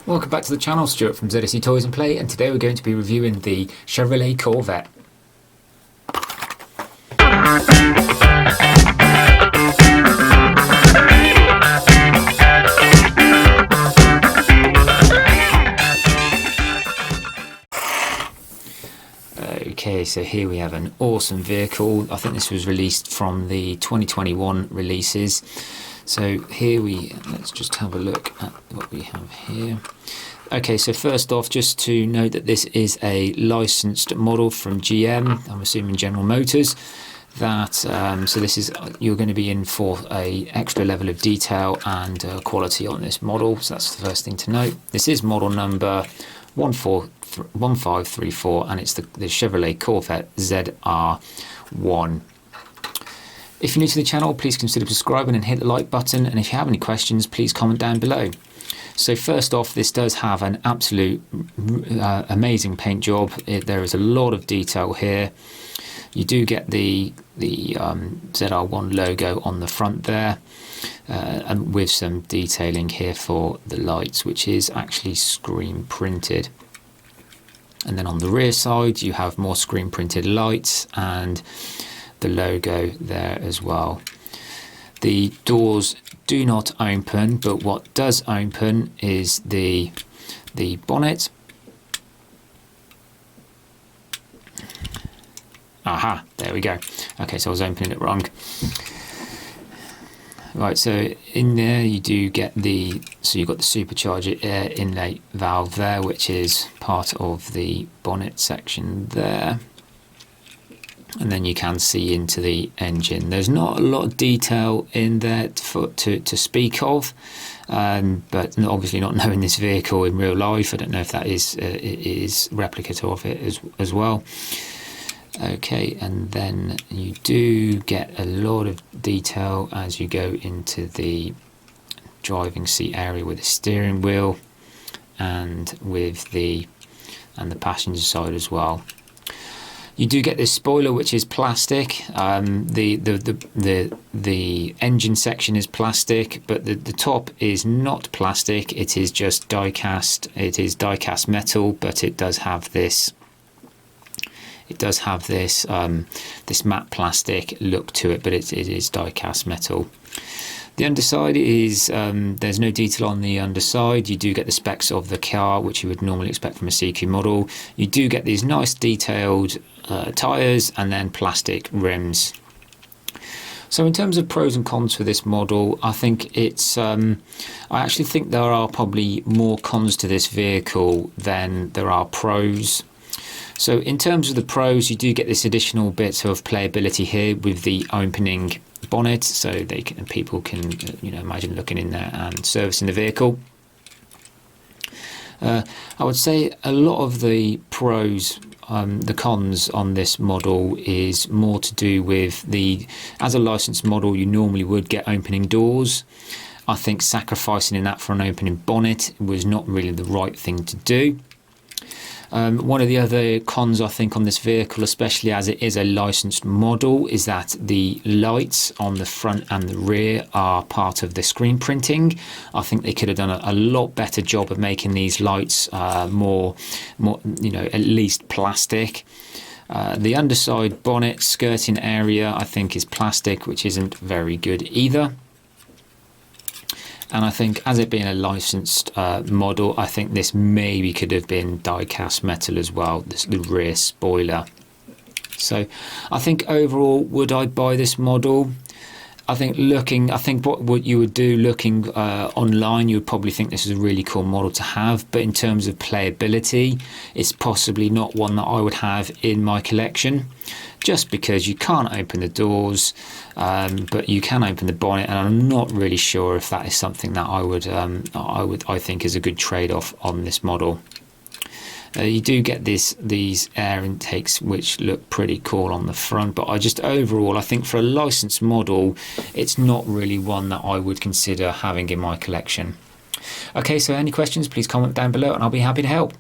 Welcome back to the channel, Stuart from ZSC Toys and Play, and today we're going to be reviewing the Chevrolet Corvette. Okay, so here we have an awesome vehicle. I think this was released from the 2021 releases. So here let's just have a look at what we have here. Okay, so first off, just to note that this is a licensed model from GM, I'm assuming General Motors. So this is, you're going to be in for a extra level of detail and quality on this model. So that's the first thing to note. This is model number 1534, and it's the Chevrolet Corvette ZR1. If you're new to the channel, please consider subscribing and hit the like button, and if you have any questions, please comment down below. So first off, this does have an absolute amazing paint job. There is a lot of detail here. You do get the ZR1 logo on the front there, and with some detailing here for the lights, which is actually screen printed. And then on the rear side, you have more screen printed lights and the logo there as well. The doors do not open, but what does open is the bonnet. Aha, there we go. Okay, so I was opening it wrong. Right, so in there you do get you've got the supercharger air inlet valve there, which is part of the bonnet section there. And then you can see into the engine. There's not a lot of detail in there to speak of, but obviously not knowing this vehicle in real life, I don't know if that is replicative of it as well. Okay, and then you do get a lot of detail as you go into the driving seat area with the steering wheel and with the passenger side as well. You do get this spoiler, which is plastic. The engine section is plastic, but the top is not plastic. It is just die-cast. It is die-cast metal, but it does have this. It does have this this matte plastic look to it, but it is die-cast metal. The underside is, there's no detail on the underside. You do get the specs of the car, which you would normally expect from a Siku model. You do get these nice detailed tyres and then plastic rims. So in terms of pros and cons for this model, I think it's, I actually think there are probably more cons to this vehicle than there are pros. So in terms of the pros, you do get this additional bit of playability here with the opening bonnet, so people can imagine looking in there and servicing the vehicle. I would say a lot of the pros, the cons on this model is more to do with as a licensed model, you normally would get opening doors. I think sacrificing in that for an opening bonnet was not really the right thing to do. One of the other cons I think on this vehicle, especially as it is a licensed model, is that the lights on the front and the rear are part of the screen printing. I think they could have done a lot better job of making these lights more, at least plastic. The underside bonnet skirting area I think is plastic, which isn't very good either. And I think as it being a licensed model, I think this maybe could have been die-cast metal as well, the rear spoiler. So I think overall, would I buy this model? I think what you would do looking online, you would probably think this is a really cool model to have, but in terms of playability, it's possibly not one that I would have in my collection, just because you can't open the doors, but you can open the bonnet, and I'm not really sure if that is something that I think is a good trade-off on this model. You do get these air intakes which look pretty cool on the front, but overall I think for a licensed model it's not really one that I would consider having in my collection. Okay, so any questions, please comment down below and I'll be happy to help.